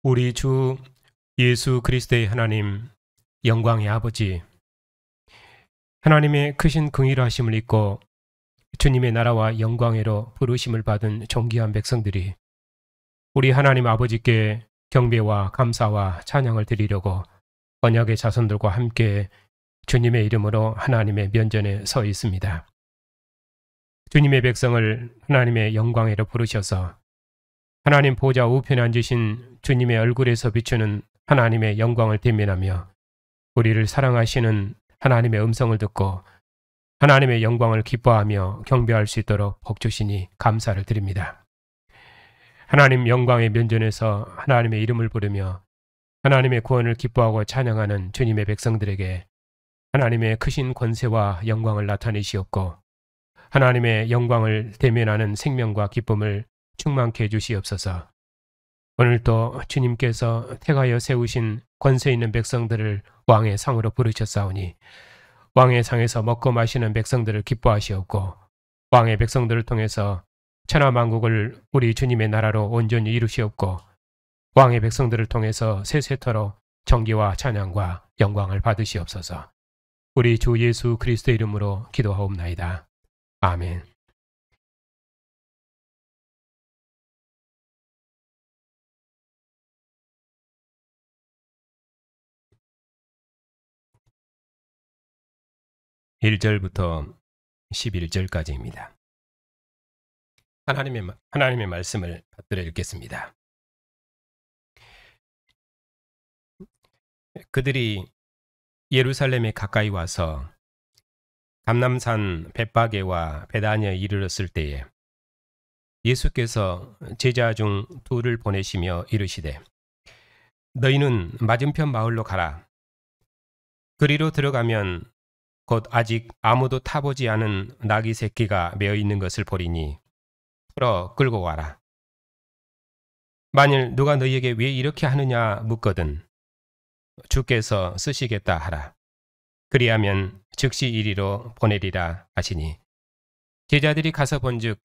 우리 주 예수 그리스도의 하나님, 영광의 아버지, 하나님의 크신 긍휼하심을 입고 주님의 나라와 영광으로 부르심을 받은 존귀한 백성들이 우리 하나님 아버지께 경배와 감사와 찬양을 드리려고 언약의 자손들과 함께 주님의 이름으로 하나님의 면전에 서 있습니다. 주님의 백성을 하나님의 영광으로 부르셔서 하나님 보좌 우편에 앉으신 주님의 얼굴에서 비추는 하나님의 영광을 대면하며 우리를 사랑하시는 하나님의 음성을 듣고 하나님의 영광을 기뻐하며 경배할 수 있도록 복 주시니 감사를 드립니다. 하나님 영광의 면전에서 하나님의 이름을 부르며 하나님의 구원을 기뻐하고 찬양하는 주님의 백성들에게 하나님의 크신 권세와 영광을 나타내시옵고 하나님의 영광을 대면하는 생명과 기쁨을 충만케 해주시옵소서. 오늘도 주님께서 택하여 세우신 권세 있는 백성들을 왕의 상으로 부르셨사오니 왕의 상에서 먹고 마시는 백성들을 기뻐하시옵고 왕의 백성들을 통해서 천하만국을 우리 주님의 나라로 온전히 이루시옵고 왕의 백성들을 통해서 세세토록 정기와 찬양과 영광을 받으시옵소서. 우리 주 예수 그리스도의 이름으로 기도하옵나이다. 아멘. (1절부터) 11절까지입니다. 하나님의 말씀을 받들어 읽겠습니다. 그들이 예루살렘에 가까이 와서 감람산 벳바게와 베다니아에 이르렀을 때에 예수께서 제자 중 둘을 보내시며 이르시되 너희는 맞은편 마을로 가라. 그리로 들어가면 곧 아직 아무도 타보지 않은 나귀 새끼가 메어 있는 것을 보리니 풀어 끌고 와라. 만일 누가 너희에게 왜 이렇게 하느냐 묻거든 주께서 쓰시겠다 하라. 그리하면 즉시 이리로 보내리라 하시니 제자들이 가서 본즉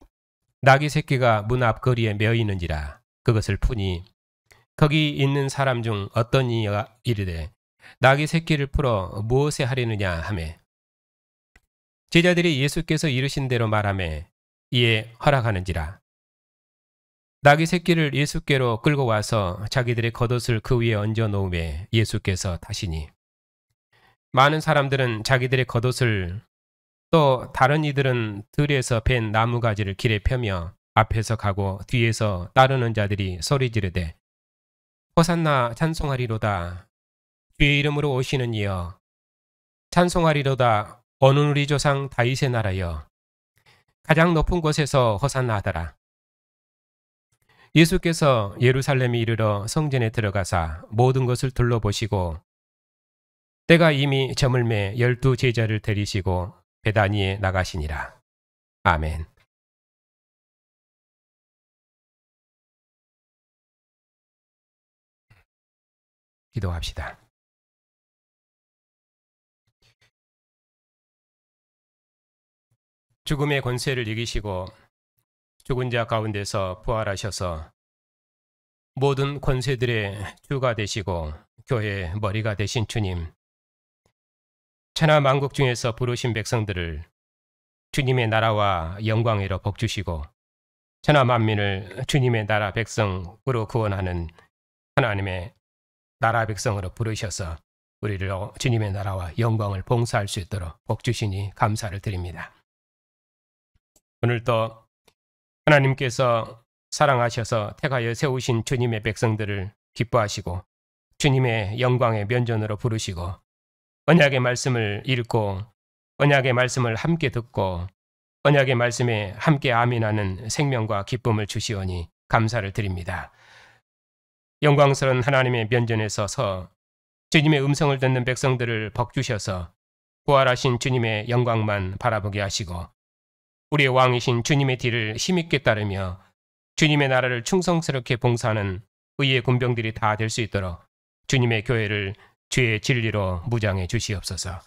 나귀 새끼가 문 앞거리에 메어 있는지라. 그것을 푸니 거기 있는 사람 중 어떤 이가 이르되 나귀 새끼를 풀어 무엇에 하려느냐 하매 제자들이 예수께서 이르신 대로 말하매 이에 허락하는지라. 나귀 새끼를 예수께로 끌고 와서 자기들의 겉옷을 그 위에 얹어 놓음에 예수께서 타시니 많은 사람들은 자기들의 겉옷을 또 다른 이들은 들에서 벤 나무가지를 길에 펴며 앞에서 가고 뒤에서 따르는 자들이 소리 지르되 호산나 찬송하리로다. 주의 이름으로 오시는 이여 찬송하리로다. 오는 우리 조상 다윗의 나라여 가장 높은 곳에서 호산나 하더라. 예수께서 예루살렘에 이르러 성전에 들어가사 모든 것을 둘러보시고 때가 이미 저물매 12 제자를 데리시고 베다니에 나가시니라. 아멘. 기도합시다. 죽음의 권세를 이기시고 죽은 자 가운데서 부활하셔서 모든 권세들의 주가 되시고 교회의 머리가 되신 주님, 천하 만국 중에서 부르신 백성들을 주님의 나라와 영광으로 복주시고 천하 만민을 주님의 나라 백성으로 구원하는 하나님의 나라 백성으로 부르셔서 우리를 주님의 나라와 영광을 봉사할 수 있도록 복주시니 감사를 드립니다. 오늘도 하나님께서 사랑하셔서 택하여 세우신 주님의 백성들을 기뻐하시고 주님의 영광의 면전으로 부르시고 언약의 말씀을 읽고 언약의 말씀을 함께 듣고 언약의 말씀에 함께 아멘하는 생명과 기쁨을 주시오니 감사를 드립니다. 영광스러운 하나님의 면전에 서서 주님의 음성을 듣는 백성들을 복주셔서 부활하신 주님의 영광만 바라보게 하시고 우리의 왕이신 주님의 뒤를 힘있게 따르며 주님의 나라를 충성스럽게 봉사하는 의의 군병들이 다 될 수 있도록 주님의 교회를 주의 진리로 무장해 주시옵소서.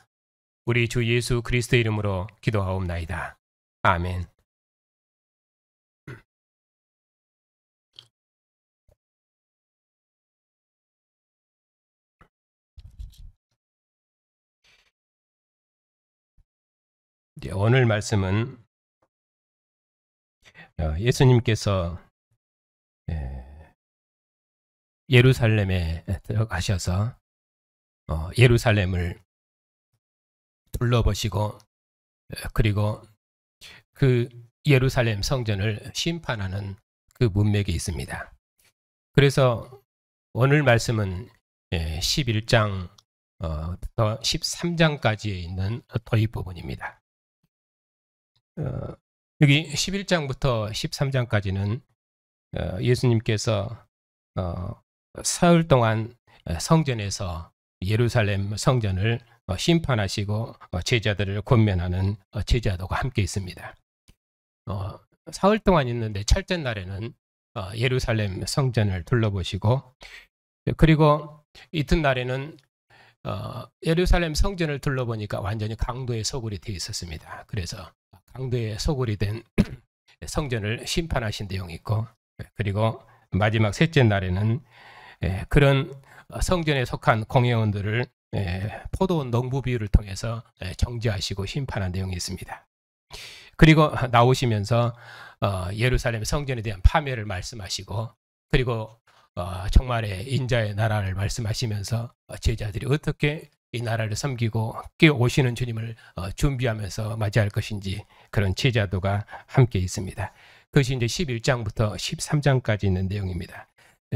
우리 주 예수 그리스도 이름으로 기도하옵나이다. 아멘. 오늘 말씀은 예수님께서 예루살렘에 들어가셔서 예루살렘을 둘러보시고 그리고 그 예루살렘 성전을 심판하는 그 문맥이 있습니다. 그래서 오늘 말씀은 11장부터 13장까지에 있는 도입 부분입니다. 여기 11장부터 13장까지는 예수님께서 사흘 동안 성전에서 예루살렘 성전을 심판하시고 제자들을 권면하는 제자도가 함께 있습니다. 사흘 동안 있는데 첫째 날에는 예루살렘 성전을 둘러보시고 그리고 이튿날에는 예루살렘 성전을 둘러보니까 완전히 강도의 소굴이 되어 있었습니다. 그래서 강도의 소굴이 된 성전을 심판하신 내용이 있고 그리고 마지막 셋째 날에는 그런 성전에 속한 공회원들을 포도원 농부 비유를 통해서 정죄하시고 심판한 내용이 있습니다. 그리고 나오시면서 예루살렘 성전에 대한 파멸을 말씀하시고 그리고 정말의 인자의 나라를 말씀하시면서 제자들이 어떻게 이 나라를 섬기고 오시는 주님을 준비하면서 맞이할 것인지 그런 제자도가 함께 있습니다. 그것이 이제 11장부터 13장까지 있는 내용입니다.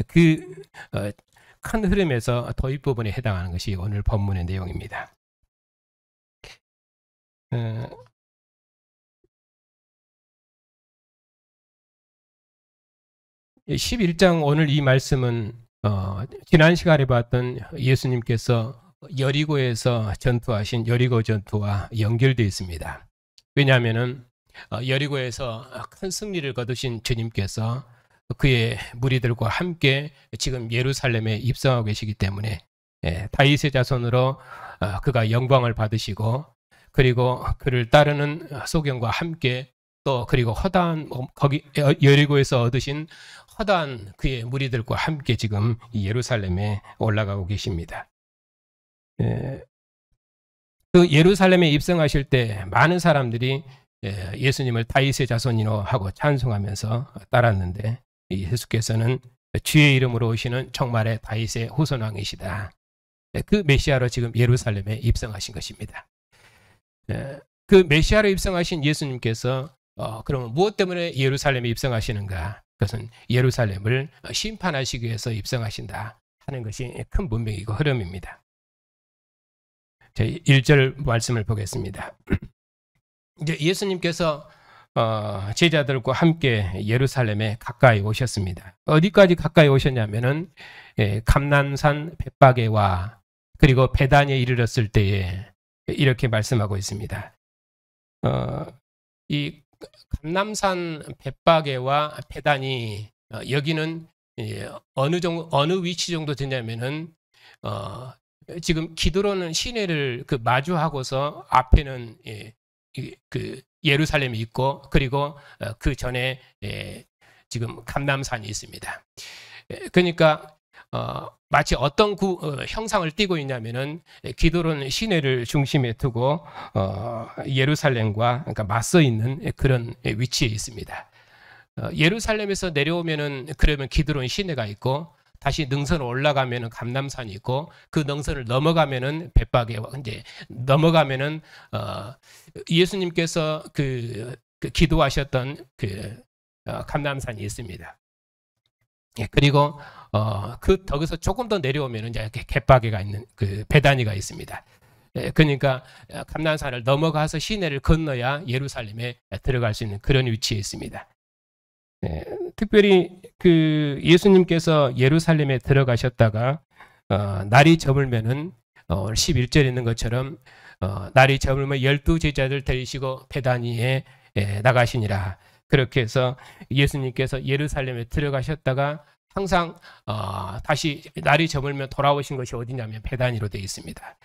그 큰 흐름에서 도입 부분에 해당하는 것이 오늘 본문의 내용입니다. 11장 오늘 이 말씀은 지난 시간에 봤던 예수님께서 여리고에서 전투하신 여리고 전투와 연결되어 있습니다. 왜냐하면 여리고에서 큰 승리를 거두신 주님께서 그의 무리들과 함께 지금 예루살렘에 입성하고 계시기 때문에 다윗의 자손으로 그가 영광을 받으시고 그리고 그를 따르는 소경과 함께 또 그리고 허다한 거기 여리고에서 얻으신 허다한 그의 무리들과 함께 지금 예루살렘에 올라가고 계십니다. 그 예루살렘에 입성하실 때 많은 사람들이 예수님을 다윗의 자손이로 하고 찬송하면서 따랐는데 예수께서는 주의 이름으로 오시는 정말의 다윗의 후손왕이시다. 그 메시아로 지금 예루살렘에 입성하신 것입니다. 그 메시아로 입성하신 예수님께서 그러면 무엇 때문에 예루살렘에 입성하시는가? 그것은 예루살렘을 심판하시기 위해서 입성하신다 하는 것이 큰 문맥이고 흐름입니다. 자, 1절 말씀을 보겠습니다. 이제 예수님께서 제자들과 함께 예루살렘에 가까이 오셨습니다. 어디까지 가까이 오셨냐면은 감람산 벳바게와 그리고 베다니에 이르렀을 때에 이렇게 말씀하고 있습니다. 이 감람산 벳바게와 베다니 여기는 어느 위치 정도 되냐면은 지금 기드론 시내를 그 마주하고서 앞에는 그 예루살렘이 있고 그리고 그 전에 지금 감람산이 있습니다. 그러니까 마치 어떤 형상을 띠고 있냐면은 기드론 시내를 중심에 두고 예루살렘과 그러니까 맞서 있는 그런 위치에 있습니다. 예루살렘에서 내려오면은 그러면 기드론 시내가 있고 다시 능선을 올라가면은 감람산이 있고 그 능선을 넘어가면은 벳바게와 이제 넘어가면은 예수님께서 그 기도하셨던 그 감람산이 있습니다. 그리고 거기서 조금 더 내려오면은 이제 벳바게가 있는 그 베다니가 있습니다. 그러니까 감람산을 넘어가서 시내를 건너야 예루살렘에 들어갈 수 있는 그런 위치에 있습니다. 특별히 그 예수님께서 예루살렘에 들어가셨다가 날이 저물면은 11절에 있는 것처럼 날이 저물면 12제자들 데리시고 베다니에 나가시니라. 그렇게 해서 예수님께서 예루살렘에 들어가셨다가 항상 다시 날이 저물면 돌아오신 것이 어디냐면 베다니로 되어 있습니다.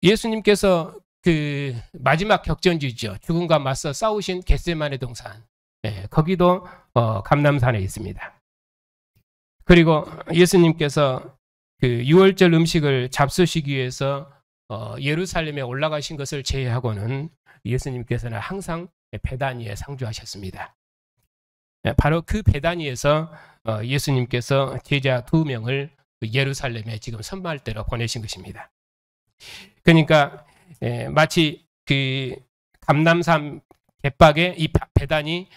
예수님께서 그 마지막 격전지죠. 죽음과 맞서 싸우신 겟세마네 동산. 거기도 감람산에 있습니다. 그리고 예수님께서 그 유월절 음식을 잡수시기 위해서 예루살렘에 올라가신 것을 제외하고는 예수님께서는 항상 베다니에 상주하셨습니다. 바로 그 베다니에서 예수님께서 제자 2명을 예루살렘에 지금 선발대로 보내신 것입니다. 그러니까 마치 그 감람산 갯박의 이 베다니,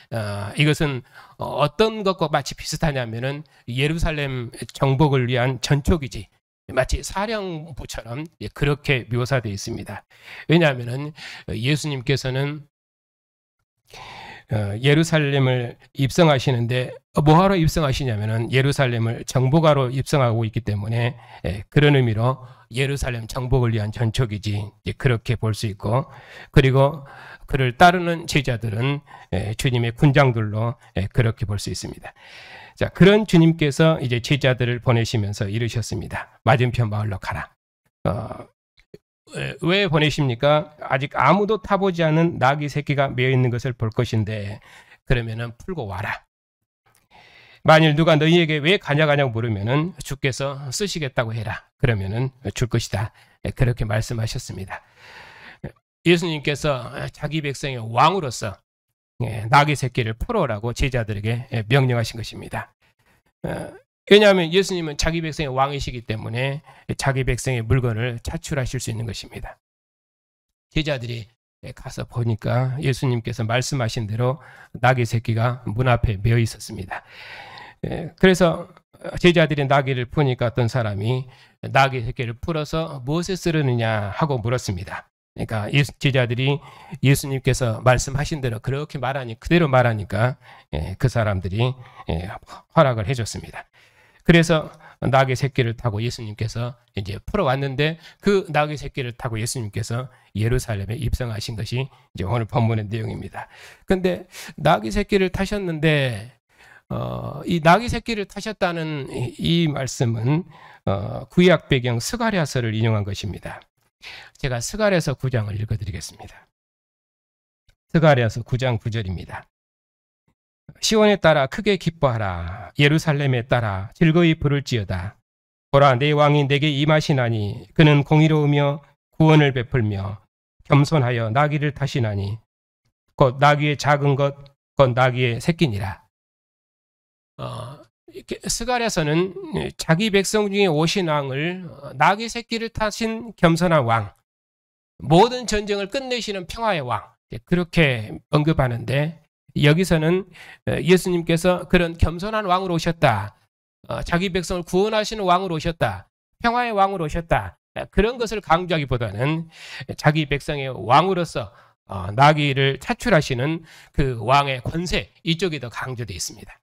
이것은 어떤 것과 마치 비슷하냐면은 예루살렘 정복을 위한 전초기지, 마치 사령부처럼 그렇게 묘사되어 있습니다. 왜냐하면은 예수님께서는 예루살렘을 입성하시는데 뭐하러 입성하시냐면은 예루살렘을 정복하러 입성하고 있기 때문에 그런 의미로 예루살렘 정복을 위한 전초기지, 그렇게 볼 수 있고, 그리고 그를 따르는 제자들은 주님의 군장들로 그렇게 볼 수 있습니다. 자, 그런 주님께서 이제 제자들을 보내시면서 이르셨습니다. 맞은편 마을로 가라. 왜 보내십니까? 아직 아무도 타보지 않은 나귀 새끼가 매어 있는 것을 볼 것인데 그러면은 풀고 와라. 만일 누가 너희에게 왜 가냐고 물으면은 주께서 쓰시겠다고 해라. 그러면은 줄 것이다. 그렇게 말씀하셨습니다. 예수님께서 자기 백성의 왕으로서 나귀 새끼를 풀어오라고 제자들에게 명령하신 것입니다. 왜냐하면 예수님은 자기 백성의 왕이시기 때문에 자기 백성의 물건을 차출하실 수 있는 것입니다. 제자들이 가서 보니까 예수님께서 말씀하신 대로 나귀 새끼가 문 앞에 메어 있었습니다. 그래서 제자들이 나귀를 푸니까 어떤 사람이 나귀 새끼를 풀어서 무엇에 쓰려느냐 하고 물었습니다. 그러니까 제자들이 예수님께서 말씀하신 대로 그렇게 그대로 말하니까 그 사람들이 허락을 해줬습니다. 그래서 나귀 새끼를 타고 예수님께서 이제 풀어왔는데 그 나귀 새끼를 타고 예수님께서 예루살렘에 입성하신 것이 이제 오늘 본문의 내용입니다. 근데 나귀 새끼를 타셨는데 이 나귀 새끼를 타셨다는 이 말씀은 구약 배경 스가랴서를 인용한 것입니다. 제가 스가랴서 9장을 읽어드리겠습니다. 스가랴서 9장 9절입니다. 시온에 따라 크게 기뻐하라. 예루살렘에 따라 즐거이 부를지어다. 보라, 내 왕이 내게 임하시나니 그는 공의로우며 구원을 베풀며 겸손하여 나귀를 타시나니 곧 나귀의 작은 것 곧 나귀의 새끼니라. 스가랴서는 자기 백성 중에 오신 왕을 나귀 새끼를 타신 겸손한 왕, 모든 전쟁을 끝내시는 평화의 왕, 그렇게 언급하는데 여기서는 예수님께서 그런 겸손한 왕으로 오셨다, 자기 백성을 구원하시는 왕으로 오셨다, 평화의 왕으로 오셨다, 그런 것을 강조하기보다는 자기 백성의 왕으로서 나귀를 차출하시는 그 왕의 권세, 이쪽이 더 강조되어 있습니다.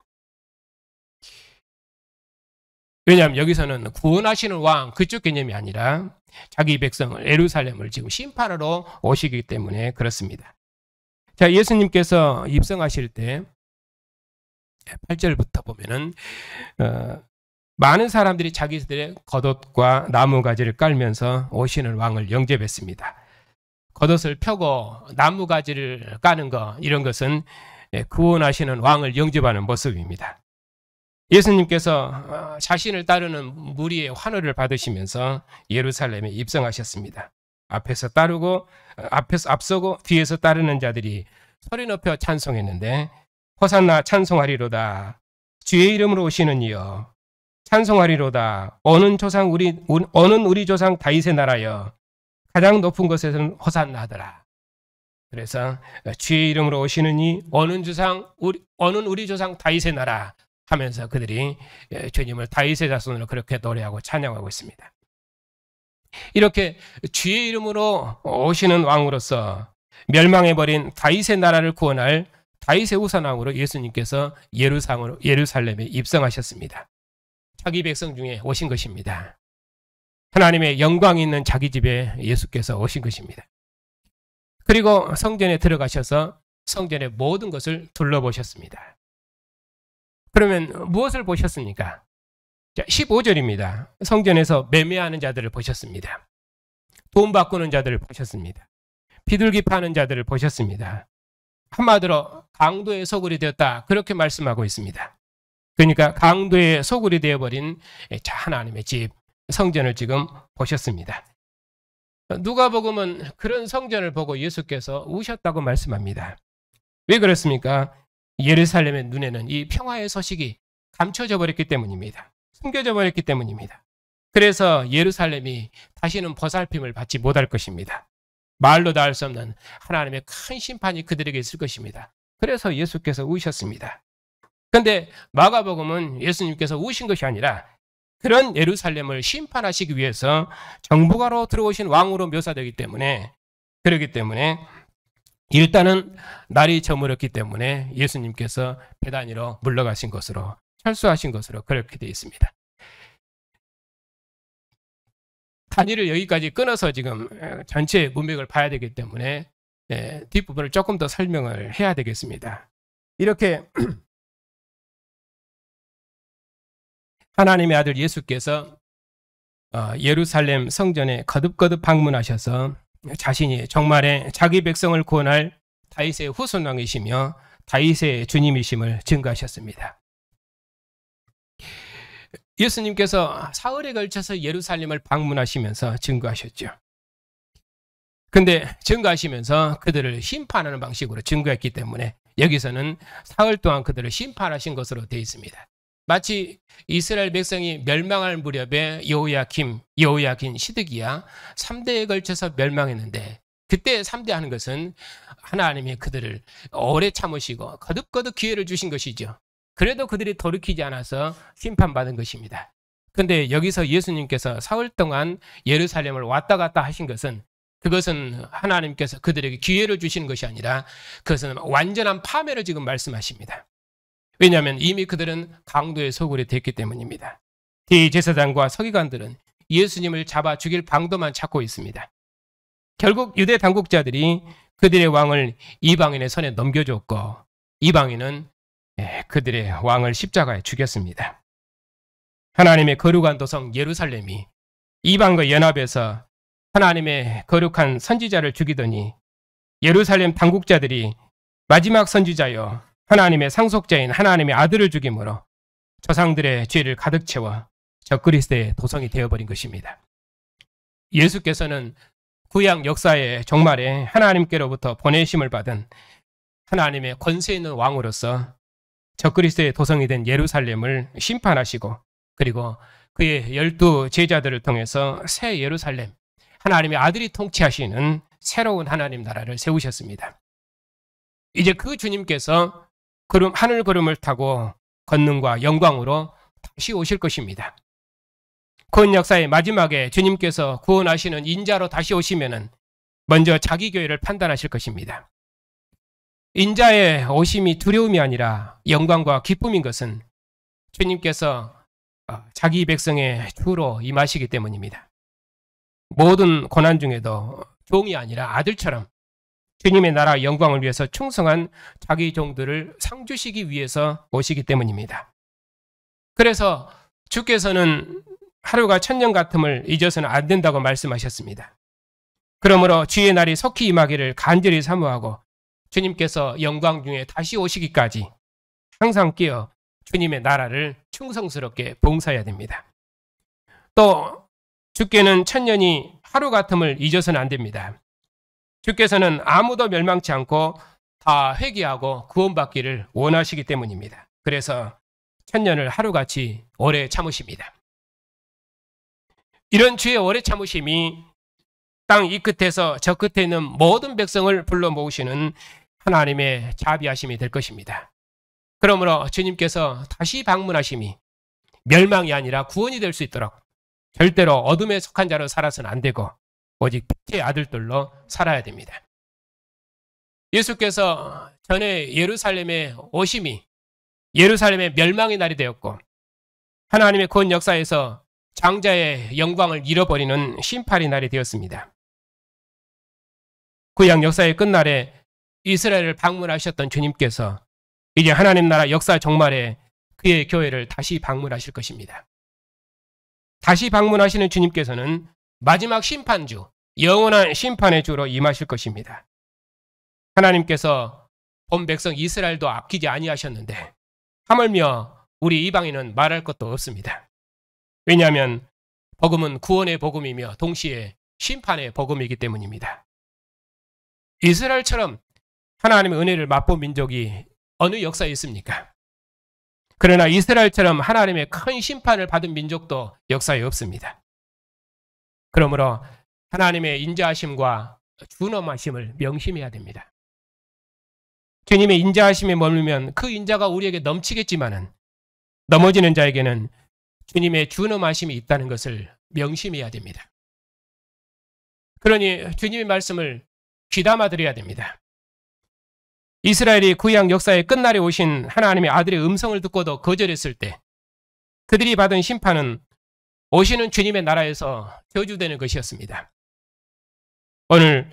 왜냐하면 여기서는 구원하시는 왕, 그쪽 개념이 아니라 자기 백성을, 예루살렘을 지금 심판하러 오시기 때문에 그렇습니다. 자, 예수님께서 입성하실 때 8절부터 보면은 많은 사람들이 자기들의 겉옷과 나무가지를 깔면서 오시는 왕을 영접했습니다. 겉옷을 펴고 나무가지를 까는 거, 이런 것은 구원하시는 왕을 영접하는 모습입니다. 예수님께서 자신을 따르는 무리의 환호를 받으시면서 예루살렘에 입성하셨습니다. 앞에서 앞서고 뒤에서 따르는 자들이 소리 높여 찬송했는데 호산나 찬송하리로다. 주의 이름으로 오시는 이여 찬송하리로다. 오는 우리 조상 다윗의 나라여 가장 높은 곳에서는 호산나 하더라. 그래서 주의 이름으로 오시는 이 오는 우리 조상 다윗의 나라 하면서 그들이 주님을 다윗의 자손으로 그렇게 노래하고 찬양하고 있습니다. 이렇게 주의 이름으로 오시는 왕으로서 멸망해버린 다윗의 나라를 구원할 다윗의 우선왕으로 예수님께서 예루살렘에 입성하셨습니다. 자기 백성 중에 오신 것입니다. 하나님의 영광이 있는 자기 집에 예수께서 오신 것입니다. 그리고 성전에 들어가셔서 성전의 모든 것을 둘러보셨습니다. 그러면 무엇을 보셨습니까? 자, 15절입니다. 성전에서 매매하는 자들을 보셨습니다. 돈 바꾸는 자들을 보셨습니다. 비둘기 파는 자들을 보셨습니다. 한마디로 강도의 소굴이 되었다, 그렇게 말씀하고 있습니다. 그러니까 강도의 소굴이 되어버린 하나님의 집, 성전을 지금 보셨습니다. 누가복음은 그런 성전을 보고 예수께서 우셨다고 말씀합니다. 왜 그렇습니까? 예루살렘의 눈에는 이 평화의 소식이 감춰져 버렸기 때문입니다. 숨겨져 버렸기 때문입니다. 그래서 예루살렘이 다시는 보살핌을 받지 못할 것입니다. 말로 다 할 수 없는 하나님의 큰 심판이 그들에게 있을 것입니다. 그래서 예수께서 우셨습니다. 그런데 마가복음은 예수님께서 우신 것이 아니라 그런 예루살렘을 심판하시기 위해서 정복하러 들어오신 왕으로 묘사되기 때문에, 그렇기 때문에 일단은 날이 저물었기 때문에 예수님께서 베다니로 물러가신 것으로, 철수하신 것으로 그렇게 되어 있습니다. 단위를 여기까지 끊어서 지금 전체 문맥을 봐야 되기 때문에 뒷부분을 조금 더 설명을 해야 되겠습니다. 이렇게 하나님의 아들 예수께서 예루살렘 성전에 거듭거듭 방문하셔서 자신이 정말의 자기 백성을 구원할 다윗의 후손왕이시며 다윗의 주님이심을 증거하셨습니다. 예수님께서 사흘에 걸쳐서 예루살렘을 방문하시면서 증거하셨죠. 근데 증거하시면서 그들을 심판하는 방식으로 증거했기 때문에 여기서는 사흘 동안 그들을 심판하신 것으로 되어 있습니다. 마치 이스라엘 백성이 멸망할 무렵에 여호야긴, 시드기야 3대에 걸쳐서 멸망했는데, 그때 3대 하는 것은 하나님이 그들을 오래 참으시고 거듭거듭 기회를 주신 것이죠. 그래도 그들이 돌이키지 않아서 심판받은 것입니다. 그런데 여기서 예수님께서 사흘 동안 예루살렘을 왔다 갔다 하신 것은, 그것은 하나님께서 그들에게 기회를 주시는 것이 아니라 그것은 완전한 파멸을 지금 말씀하십니다. 왜냐하면 이미 그들은 강도의 소굴이 됐기 때문입니다. 대제사장과 서기관들은 예수님을 잡아 죽일 방도만 찾고 있습니다. 결국 유대 당국자들이 그들의 왕을 이방인의 손에 넘겨줬고, 이방인은 그들의 왕을 십자가에 죽였습니다. 하나님의 거룩한 도성 예루살렘이 이방과 연합해서 하나님의 거룩한 선지자를 죽이더니 예루살렘 당국자들이 마지막 선지자여 하나님의 상속자인 하나님의 아들을 죽임으로 조상들의 죄를 가득 채워 적그리스도의 도성이 되어버린 것입니다. 예수께서는 구약 역사의 종말에 하나님께로부터 보내심을 받은 하나님의 권세 있는 왕으로서 적그리스도의 도성이 된 예루살렘을 심판하시고, 그리고 그의 12 제자들을 통해서 새 예루살렘, 하나님의 아들이 통치하시는 새로운 하나님 나라를 세우셨습니다. 이제 그 주님께서 하늘 구름을 타고 권능과 영광으로 다시 오실 것입니다. 구원 역사의 마지막에 주님께서 구원하시는 인자로 다시 오시면은 먼저 자기 교회를 판단하실 것입니다. 인자의 오심이 두려움이 아니라 영광과 기쁨인 것은 주님께서 자기 백성의 주로 임하시기 때문입니다. 모든 고난 중에도 종이 아니라 아들처럼 주님의 나라 영광을 위해서 충성한 자기 종들을 상 주시기 위해서 오시기 때문입니다. 그래서 주께서는 하루가 천년 같음을 잊어서는 안 된다고 말씀하셨습니다. 그러므로 주의 날이 속히 임하기를 간절히 사모하고 주님께서 영광 중에 다시 오시기까지 항상 깨어 주님의 나라를 충성스럽게 봉사해야 됩니다. 또 주께는 천년이 하루 같음을 잊어서는 안 됩니다. 주께서는 아무도 멸망치 않고 다 회개하고 구원받기를 원하시기 때문입니다. 그래서 천년을 하루같이 오래 참으십니다. 이런 주의 오래 참으심이 땅 이 끝에서 저 끝에 있는 모든 백성을 불러 모으시는 하나님의 자비하심이 될 것입니다. 그러므로 주님께서 다시 방문하심이 멸망이 아니라 구원이 될 수 있도록 절대로 어둠에 속한 자로 살아서는 안 되고 오직 빛의 아들들로 살아야 됩니다. 예수께서 전에 예루살렘의 오심이 예루살렘의 멸망의 날이 되었고 하나님의 구원 역사에서 장자의 영광을 잃어버리는 심판의 날이 되었습니다. 구약 역사의 끝날에 이스라엘을 방문하셨던 주님께서 이제 하나님 나라 역사 종말에 그의 교회를 다시 방문하실 것입니다. 다시 방문하시는 주님께서는 마지막 심판주, 영원한 심판의 주로 임하실 것입니다. 하나님께서 본 백성 이스라엘도 아끼지 아니하셨는데 하물며 우리 이방인은 말할 것도 없습니다. 왜냐하면 복음은 구원의 복음이며 동시에 심판의 복음이기 때문입니다. 이스라엘처럼 하나님의 은혜를 맛본 민족이 어느 역사에 있습니까? 그러나 이스라엘처럼 하나님의 큰 심판을 받은 민족도 역사에 없습니다. 그러므로 하나님의 인자하심과 준엄하심을 명심해야 됩니다. 주님의 인자하심에 머물면 그 인자가 우리에게 넘치겠지만은 넘어지는 자에게는 주님의 준엄하심이 있다는 것을 명심해야 됩니다. 그러니 주님의 말씀을 귀담아 들어야 됩니다. 이스라엘이 구약 역사의 끝날에 오신 하나님의 아들의 음성을 듣고도 거절했을 때 그들이 받은 심판은 오시는 주님의 나라에서 저주되는 것이었습니다. 오늘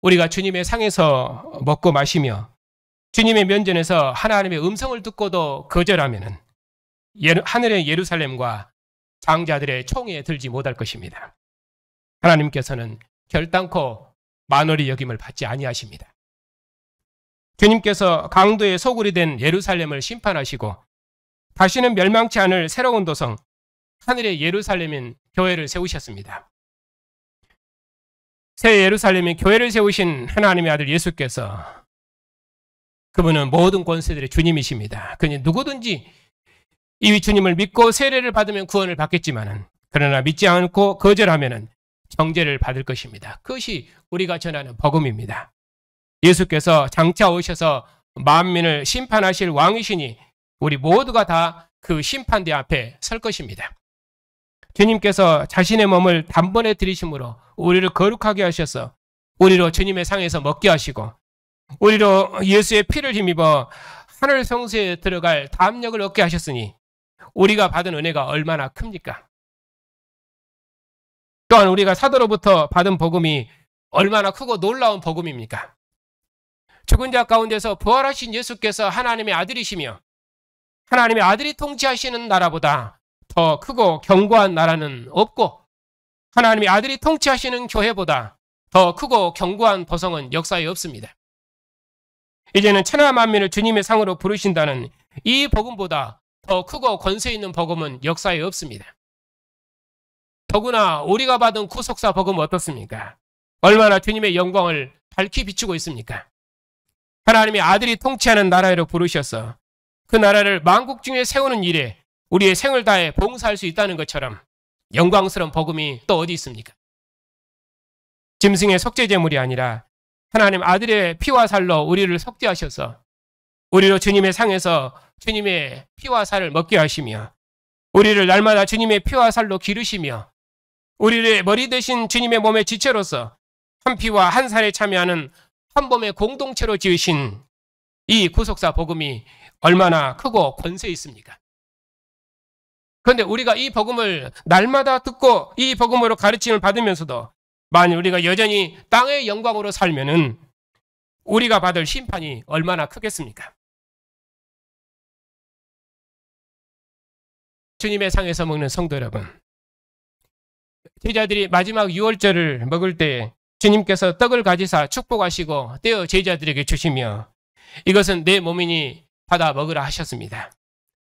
우리가 주님의 상에서 먹고 마시며 주님의 면전에서 하나님의 음성을 듣고도 거절하면은 하늘의 예루살렘과 장자들의 총에 들지 못할 것입니다. 하나님께서는 결단코 만월의 여김을 받지 아니하십니다. 주님께서 강도의 소굴이 된 예루살렘을 심판하시고 다시는 멸망치 않을 새로운 도성 하늘의 예루살렘인 교회를 세우셨습니다. 새 예루살렘인 교회를 세우신 하나님의 아들 예수께서 그분은 모든 권세들의 주님이십니다. 그니 누구든지 이 주님을 믿고 세례를 받으면 구원을 받겠지만은 그러나 믿지 않고 거절하면은 정죄를 받을 것입니다. 그것이 우리가 전하는 복음입니다. 예수께서 장차 오셔서 만민을 심판하실 왕이시니 우리 모두가 다 그 심판대 앞에 설 것입니다. 주님께서 자신의 몸을 단번에 들이심으로 우리를 거룩하게 하셔서 우리로 주님의 상에서 먹게 하시고 우리로 예수의 피를 힘입어 하늘 성소에 들어갈 담력을 얻게 하셨으니 우리가 받은 은혜가 얼마나 큽니까? 또한 우리가 사도로부터 받은 복음이 얼마나 크고 놀라운 복음입니까? 죽은 자 가운데서 부활하신 예수께서 하나님의 아들이시며 하나님의 아들이 통치하시는 나라보다 더 크고 견고한 나라는 없고 하나님의 아들이 통치하시는 교회보다 더 크고 견고한 도성은 역사에 없습니다. 이제는 천하 만민을 주님의 상으로 부르신다는 이 복음보다 더 크고 권세 있는 복음은 역사에 없습니다. 더구나 우리가 받은 구속사 복음은 어떻습니까? 얼마나 주님의 영광을 밝히 비추고 있습니까? 하나님의 아들이 통치하는 나라로 부르셔서 그 나라를 만국 중에 세우는 일에 우리의 생을 다해 봉사할 수 있다는 것처럼 영광스러운 복음이 또 어디 있습니까? 짐승의 속죄제물이 아니라 하나님 아들의 피와 살로 우리를 속죄하셔서 우리로 주님의 상에서 주님의 피와 살을 먹게 하시며 우리를 날마다 주님의 피와 살로 기르시며 우리를 머리 대신 주님의 몸의 지체로서 한 피와 한 살에 참여하는 한 몸의 공동체로 지으신 이 구속사 복음이 얼마나 크고 권세 있습니까? 그런데 우리가 이 복음을 날마다 듣고 이 복음으로 가르침을 받으면서도 만일 우리가 여전히 땅의 영광으로 살면은 우리가 받을 심판이 얼마나 크겠습니까? 주님의 상에서 먹는 성도 여러분, 제자들이 마지막 유월절을 먹을 때 주님께서 떡을 가지사 축복하시고 떼어 제자들에게 주시며 이것은 내 몸이니 받아 먹으라 하셨습니다.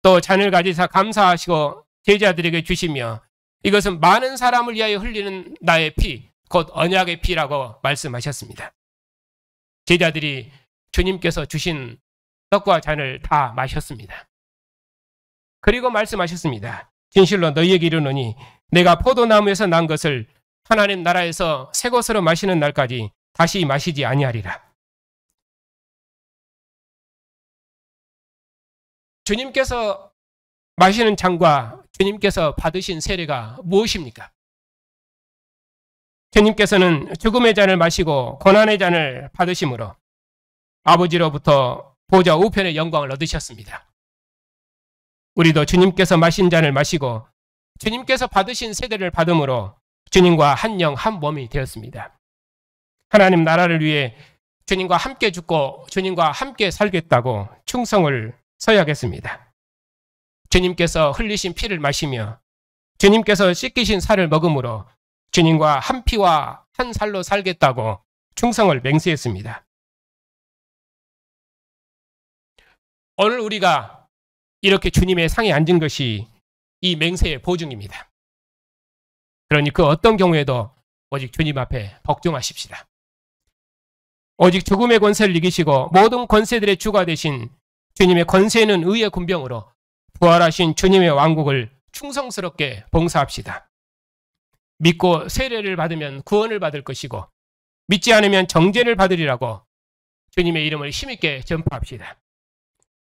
또 잔을 가지사 감사하시고 제자들에게 주시며 이것은 많은 사람을 위하여 흘리는 나의 피, 곧 언약의 피라고 말씀하셨습니다. 제자들이 주님께서 주신 떡과 잔을 다 마셨습니다. 그리고 말씀하셨습니다. 진실로 너희에게 이르노니 내가 포도나무에서 난 것을 하나님 나라에서 새 것으로 마시는 날까지 다시 마시지 아니하리라. 주님께서 마시는 잔과 주님께서 받으신 세례가 무엇입니까? 주님께서는 죽음의 잔을 마시고 고난의 잔을 받으심으로 아버지로부터 보좌 우편의 영광을 얻으셨습니다. 우리도 주님께서 마신 잔을 마시고 주님께서 받으신 세례를 받음으로 주님과 한 영 한 몸이 되었습니다. 하나님 나라를 위해 주님과 함께 죽고 주님과 함께 살겠다고 충성을 서약했습니다. 주님께서 흘리신 피를 마시며 주님께서 씻기신 살을 먹음으로 주님과 한 피와 한 살로 살겠다고 충성을 맹세했습니다. 오늘 우리가 이렇게 주님의 상에 앉은 것이 이 맹세의 보증입니다. 그러니 그 어떤 경우에도 오직 주님 앞에 복종하십시다. 오직 죽음의 권세를 이기시고 모든 권세들의 주가 되신 주님의 권세는 의의 군병으로 부활하신 주님의 왕국을 충성스럽게 봉사합시다. 믿고 세례를 받으면 구원을 받을 것이고 믿지 않으면 정죄를 받으리라고 주님의 이름을 힘있게 전파합시다.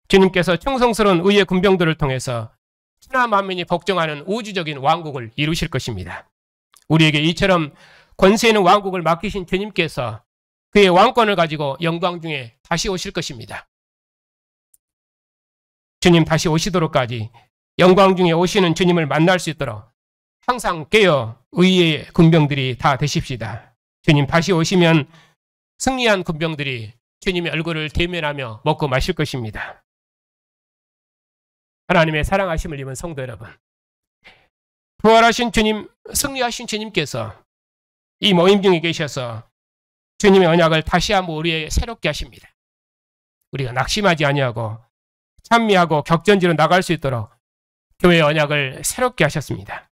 주님께서 충성스러운 의의 군병들을 통해서 천하 만민이 복종하는 우주적인 왕국을 이루실 것입니다. 우리에게 이처럼 권세 있는 왕국을 맡기신 주님께서 그의 왕권을 가지고 영광 중에 다시 오실 것입니다. 주님 다시 오시도록까지 영광 중에 오시는 주님을 만날 수 있도록 항상 깨어 의의 군병들이 다 되십시다. 주님 다시 오시면 승리한 군병들이 주님의 얼굴을 대면하며 먹고 마실 것입니다. 하나님의 사랑하심을 입은 성도 여러분, 부활하신 주님, 승리하신 주님께서 이 모임 중에 계셔서 주님의 언약을 다시 한번 우리에게 새롭게 하십니다. 우리가 낙심하지 아니하고 찬미하고 격전지로 나갈 수 있도록 교회의 언약을 새롭게 하셨습니다.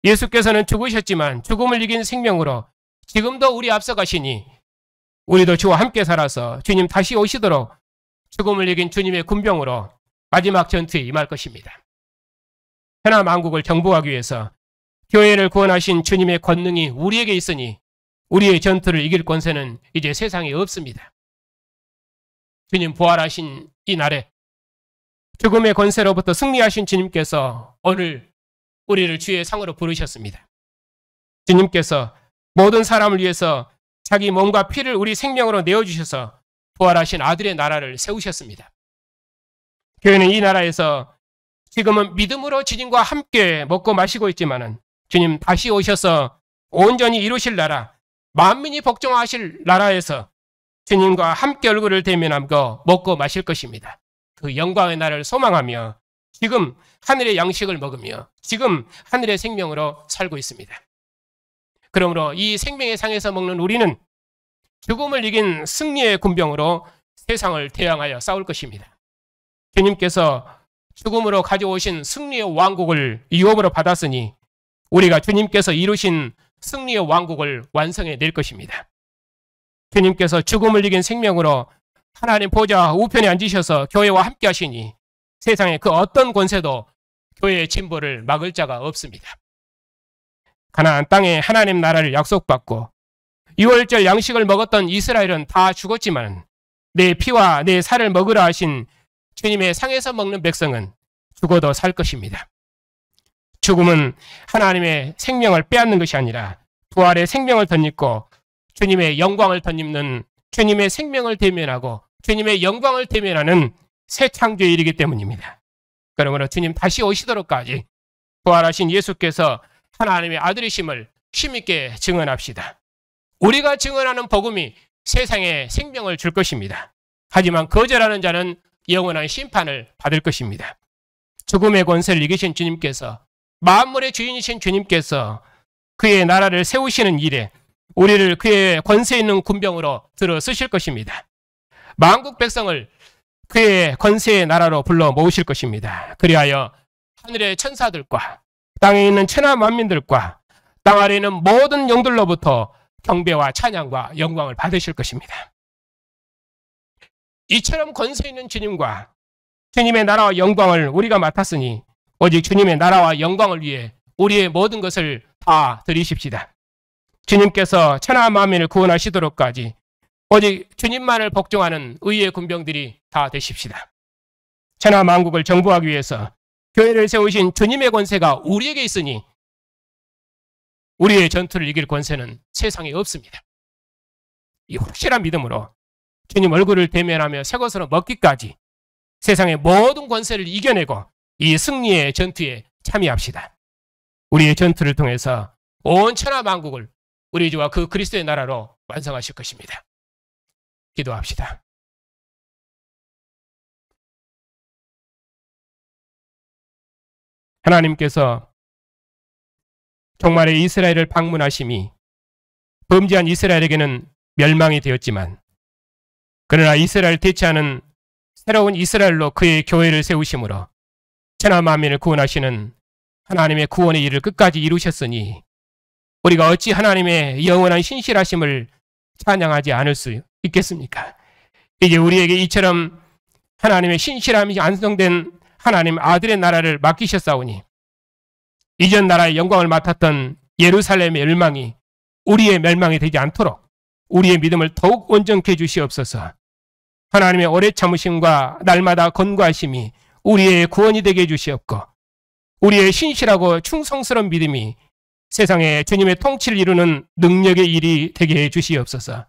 예수께서는 죽으셨지만 죽음을 이긴 생명으로 지금도 우리 앞서 가시니 우리도 주와 함께 살아서 주님 다시 오시도록 죽음을 이긴 주님의 군병으로 마지막 전투에 임할 것입니다. 천하 만국을 정복하기 위해서 교회를 구원하신 주님의 권능이 우리에게 있으니 우리의 전투를 이길 권세는 이제 세상에 없습니다. 주님 부활하신 이 날에 죽음의 권세로부터 승리하신 주님께서 오늘 우리를 주의 상으로 부르셨습니다. 주님께서 모든 사람을 위해서 자기 몸과 피를 우리 생명으로 내어주셔서 부활하신 아들의 나라를 세우셨습니다. 교회는 이 나라에서 지금은 믿음으로 주님과 함께 먹고 마시고 있지만은 주님 다시 오셔서 온전히 이루실 나라, 만민이 복종하실 나라에서 주님과 함께 얼굴을 대면하고 먹고 마실 것입니다. 그 영광의 날을 소망하며 지금 하늘의 양식을 먹으며 지금 하늘의 생명으로 살고 있습니다. 그러므로 이 생명의 상에서 먹는 우리는 죽음을 이긴 승리의 군병으로 세상을 대항하여 싸울 것입니다. 주님께서 죽음으로 가져오신 승리의 왕국을 유업으로 받았으니 우리가 주님께서 이루신 승리의 왕국을 완성해 낼 것입니다. 주님께서 죽음을 이긴 생명으로 하나님 보좌 우편에 앉으셔서 교회와 함께 하시니 세상에 그 어떤 권세도 교회의 진보를 막을 자가 없습니다. 가나안 땅에 하나님 나라를 약속받고 유월절 양식을 먹었던 이스라엘은 다 죽었지만 내 피와 내 살을 먹으라 하신 주님의 상에서 먹는 백성은 죽어도 살 것입니다. 죽음은 하나님의 생명을 빼앗는 것이 아니라 부활의 생명을 덧입고 주님의 영광을 덧입는 주님의 생명을 대면하고 주님의 영광을 대면하는 새 창조의 일이기 때문입니다. 그러므로 주님 다시 오시도록까지 부활하신 예수께서 하나님의 아들이심을 힘있게 증언합시다. 우리가 증언하는 복음이 세상에 생명을 줄 것입니다. 하지만 거절하는 자는 영원한 심판을 받을 것입니다. 죽음의 권세를 이기신 주님께서 만물의 주인이신 주님께서 그의 나라를 세우시는 일에 우리를 그의 권세 있는 군병으로 들어 쓰실 것입니다. 만국 백성을 그의 권세의 나라로 불러 모으실 것입니다. 그리하여 하늘의 천사들과 땅에 있는 천하 만민들과 땅 아래에 있는 모든 영들로부터 경배와 찬양과 영광을 받으실 것입니다. 이처럼 권세 있는 주님과 주님의 나라와 영광을 우리가 맡았으니 오직 주님의 나라와 영광을 위해 우리의 모든 것을 다 드리십시다. 주님께서 천하 만민을 구원하시도록까지 오직 주님만을 복종하는 의의 군병들이 다 되십시다. 천하 만국을 정복하기 위해서 교회를 세우신 주님의 권세가 우리에게 있으니 우리의 전투를 이길 권세는 세상에 없습니다. 이 확실한 믿음으로 주님 얼굴을 대면하며 새 것으로 먹기까지 세상의 모든 권세를 이겨내고 이 승리의 전투에 참여합시다. 우리의 전투를 통해서 온 천하 만국을 우리 주와 그 그리스도의 나라로 완성하실 것입니다. 기도합시다. 하나님께서 종말의 이스라엘을 방문하심이 범죄한 이스라엘에게는 멸망이 되었지만 그러나 이스라엘 대체하는 새로운 이스라엘로 그의 교회를 세우심으로 천하 만민을 구원하시는 하나님의 구원의 일을 끝까지 이루셨으니 우리가 어찌 하나님의 영원한 신실하심을 찬양하지 않을 수 있겠습니까? 이제 우리에게 이처럼 하나님의 신실함이 완성된 하나님 아들의 나라를 맡기셨사오니 이전 나라의 영광을 맡았던 예루살렘의 멸망이 우리의 멸망이 되지 않도록 우리의 믿음을 더욱 온전케 해 주시옵소서. 하나님의 오래 참으심과 날마다 건고하심이 우리의 구원이 되게 해 주시옵고 우리의 신실하고 충성스러운 믿음이 세상에 주님의 통치를 이루는 능력의 일이 되게 해 주시옵소서.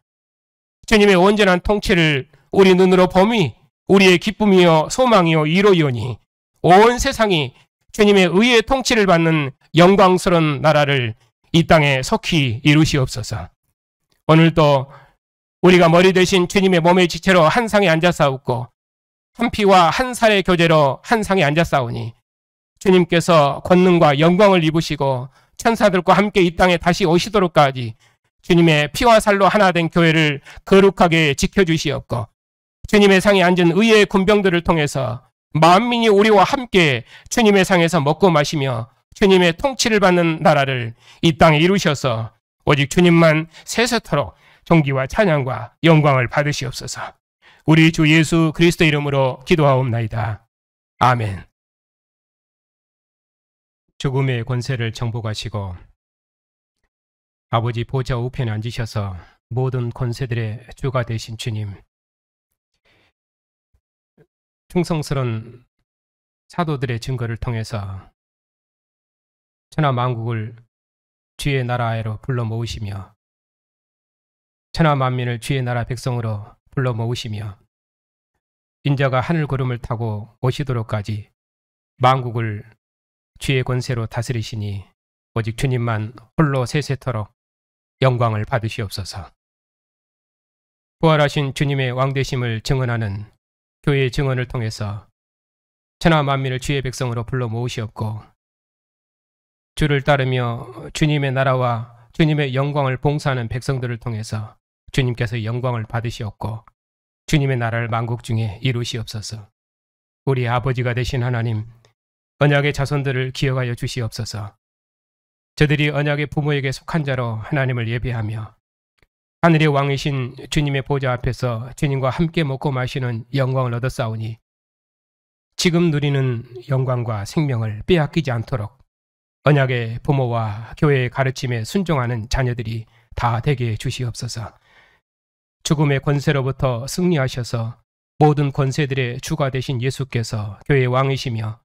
주님의 온전한 통치를 우리 눈으로 봄이 우리의 기쁨이요 소망이요 위로이오니 온 세상이 주님의 의의 통치를 받는 영광스러운 나라를 이 땅에 속히 이루시옵소서. 오늘도 우리가 머리 대신 주님의 몸의 지체로 한 상에 앉아 싸우고 한 피와 한 살의 교제로 한 상에 앉아 싸우니 주님께서 권능과 영광을 입으시고 천사들과 함께 이 땅에 다시 오시도록까지 주님의 피와 살로 하나 된 교회를 거룩하게 지켜주시옵고 주님의 상에 앉은 의의 군병들을 통해서 만민이 우리와 함께 주님의 상에서 먹고 마시며 주님의 통치를 받는 나라를 이 땅에 이루셔서 오직 주님만 세세토록 존귀와 찬양과 영광을 받으시옵소서. 우리 주 예수 그리스도 이름으로 기도하옵나이다. 아멘. 죽음의 권세를 정복하시고 아버지 보좌 우편에 앉으셔서 모든 권세들의 주가 되신 주님, 충성스러운 사도들의 증거를 통해서 천하 만국을 주의 나라로 불러 모으시며 천하 만민을 주의 나라 백성으로 불러 모으시며 인자가 하늘 구름을 타고 오시도록까지 만국을 주의 권세로 다스리시니 오직 주님만 홀로 세세토록 영광을 받으시옵소서. 부활하신 주님의 왕되심을 증언하는 교회의 증언을 통해서 천하 만민을 주의 백성으로 불러 모으시옵고 주를 따르며 주님의 나라와 주님의 영광을 봉사하는 백성들을 통해서 주님께서 영광을 받으시옵고 주님의 나라를 만국 중에 이루시옵소서. 우리 아버지가 되신 하나님, 언약의 자손들을 기억하여 주시옵소서. 저들이 언약의 부모에게 속한 자로 하나님을 예배하며 하늘의 왕이신 주님의 보좌 앞에서 주님과 함께 먹고 마시는 영광을 얻었사오니 지금 누리는 영광과 생명을 빼앗기지 않도록 언약의 부모와 교회의 가르침에 순종하는 자녀들이 다 되게 해주시옵소서. 죽음의 권세로부터 승리하셔서 모든 권세들의 주가 되신 예수께서 교회의 왕이시며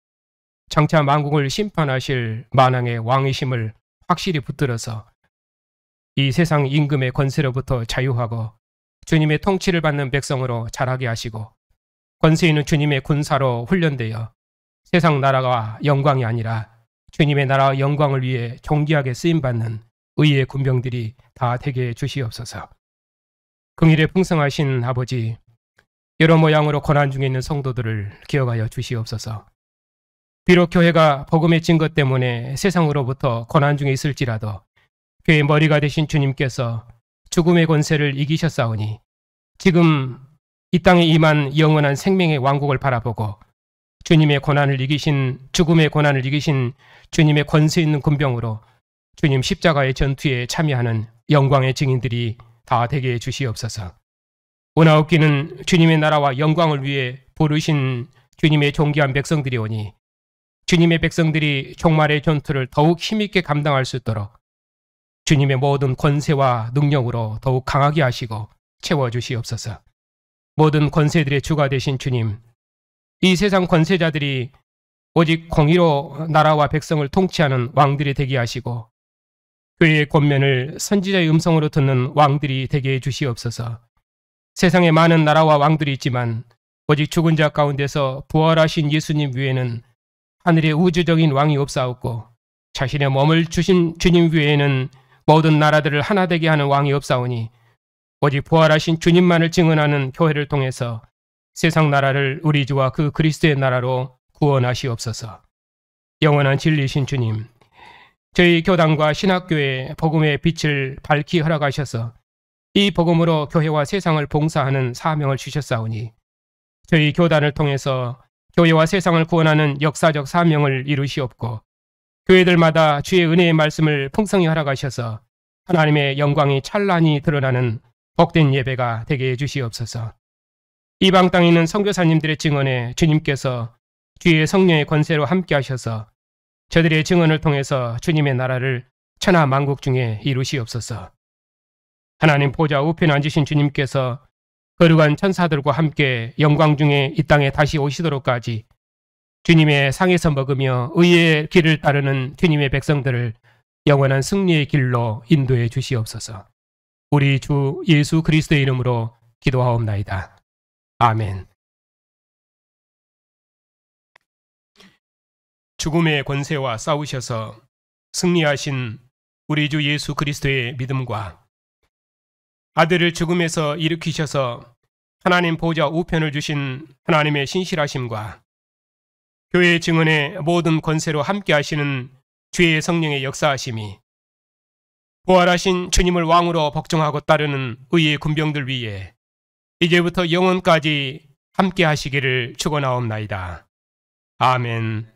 장차 만국을 심판하실 만왕의 왕이심을 확실히 붙들어서 이 세상 임금의 권세로부터 자유하고 주님의 통치를 받는 백성으로 자라게 하시고 권세 있는 주님의 군사로 훈련되어 세상 나라가 영광이 아니라 주님의 나라와 영광을 위해 존귀하게 쓰임받는 의의 군병들이 다 되게 해 주시옵소서. 긍일에 풍성하신 아버지, 여러 모양으로 고난 중에 있는 성도들을 기억하여 주시옵소서. 비록 교회가 복음의 증거 때문에 세상으로부터 고난 중에 있을지라도 교회의 머리가 되신 주님께서 죽음의 권세를 이기셨사오니 지금 이 땅에 임한 영원한 생명의 왕국을 바라보고 주님의 고난을 이기신 죽음의 고난을 이기신 주님의 권세 있는 군병으로 주님 십자가의 전투에 참여하는 영광의 증인들이 다 되게 해 주시옵소서. 오나옵기는 주님의 나라와 영광을 위해 부르신 주님의 존귀한 백성들이 오니 주님의 백성들이 종말의 전투를 더욱 힘있게 감당할 수 있도록 주님의 모든 권세와 능력으로 더욱 강하게 하시고 채워주시옵소서. 모든 권세들의 주가 되신 주님, 이 세상 권세자들이 오직 공의로 나라와 백성을 통치하는 왕들이 되게 하시고 교회의 권면을 선지자의 음성으로 듣는 왕들이 되게 해 주시옵소서. 세상에 많은 나라와 왕들이 있지만 오직 죽은 자 가운데서 부활하신 예수님 외에는 하늘의 우주적인 왕이 없사옵고 자신의 몸을 주신 주님 외에는 모든 나라들을 하나 되게 하는 왕이 없사오니 오직 부활하신 주님만을 증언하는 교회를 통해서 세상 나라를 우리 주와 그 그리스도의 나라로 구원하시옵소서. 영원한 진리이신 주님, 저희 교단과 신학교에 복음의 빛을 밝히 허락하셔서 이 복음으로 교회와 세상을 봉사하는 사명을 주셨사오니 저희 교단을 통해서 교회와 세상을 구원하는 역사적 사명을 이루시옵고 교회들마다 주의 은혜의 말씀을 풍성히 허락하셔서 하나님의 영광이 찬란히 드러나는 복된 예배가 되게 해주시옵소서. 이방 땅에 있는 선교사님들의 증언에 주님께서 주의 성령의 권세로 함께 하셔서 저들의 증언을 통해서 주님의 나라를 천하 만국 중에 이루시옵소서. 하나님 보좌 우편에 앉으신 주님께서 거룩한 천사들과 함께 영광 중에 이 땅에 다시 오시도록까지 주님의 상에서 먹으며 의의 길을 따르는 주님의 백성들을 영원한 승리의 길로 인도해 주시옵소서. 우리 주 예수 그리스도의 이름으로 기도하옵나이다. 아멘. 죽음의 권세와 싸우셔서 승리하신 우리 주 예수 그리스도의 믿음과 아들을 죽음에서 일으키셔서 하나님 보좌 우편을 주신 하나님의 신실하심과 교회의 증언의 모든 권세로 함께 하시는 주의 성령의 역사하심이 부활하신 주님을 왕으로 복종하고 따르는 의의 군병들 위에 이제부터 영원까지 함께 하시기를 축원하옵나이다. 아멘.